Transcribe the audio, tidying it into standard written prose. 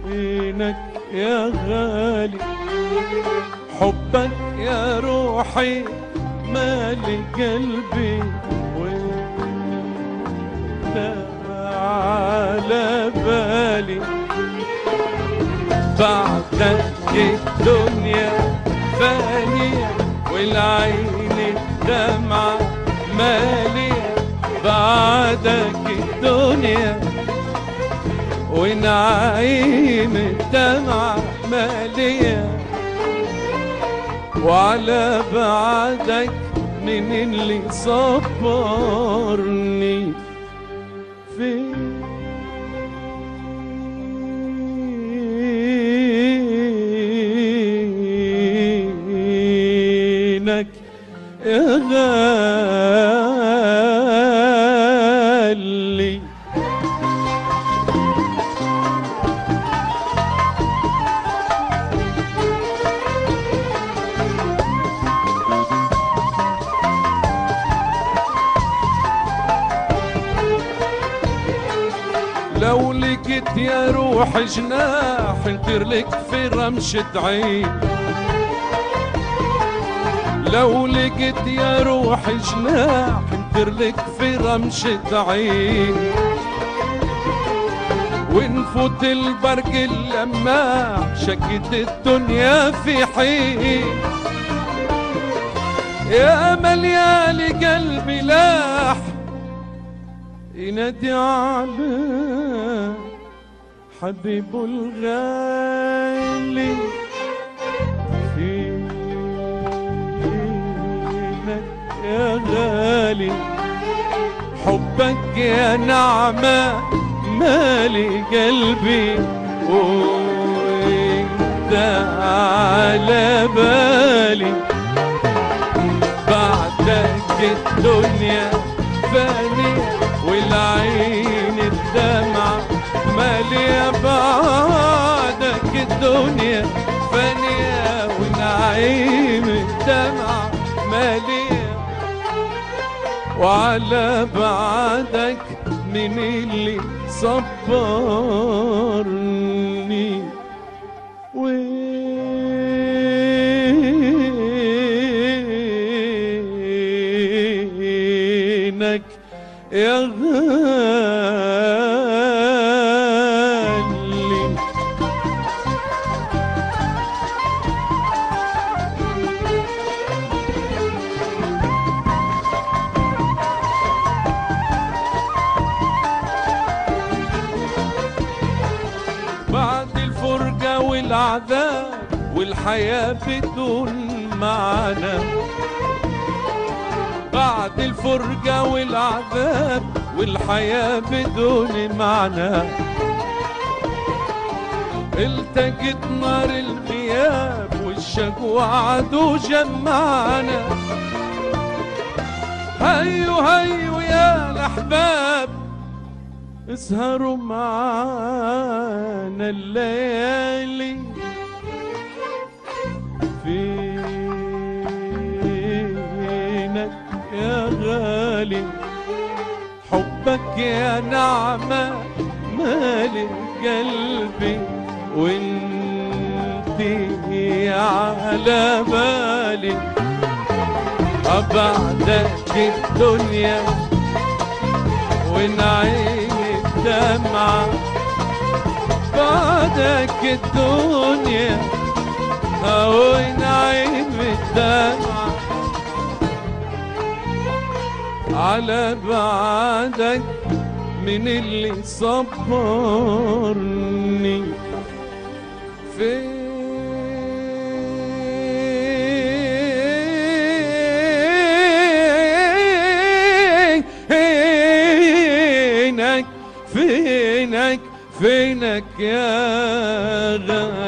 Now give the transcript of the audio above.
فينك يا غالي، حبك يا روحي مالي قلبي، وانت على بالي. بعدك الدنيا فانية والعين الدمعة مالية، بعدك الدنيا ونعيم الدمعة مالية، وعلى بعدك من اللي صبرني فينك يا غالي. لو لقيت يا روح جناح انطر لك في رمشة عين، لو لقيت يا روح جناح انطر لك في رمشة عين، ونفوت البرق اللماع شكت الدنيا في حين. يا مليالي قلبي لاح ينادي على حبيبه الغالي، فينك يا غالي، حبك يا نعمة مالي قلبي، وانت على بالي. بعدك الدنيا فانية والعين الدمعة مالية، بعدك الدنيا فانية ونعيم الدمعة مالية، وعلى بعدك من اللي صبرني وينك يا غالي. بعد الفرقة والعذاب والحياة بدون معنى، بعد الفرقة والعذاب والحياة بدون معنى، التقت نار الغياب والشقوى عدو جمعنا. هيو هيو يا الأحباب اسهروا معانا الليالي، فينك يا غالي، حبك يا نعمة مالي قلبي، وانتي على بالي. بعدك الدنيا ونعيم الدمعة، بعدك الدنيا ونعيم الدمعة، على بعدك من اللي صبرني فينك فينك فينك يا غالي.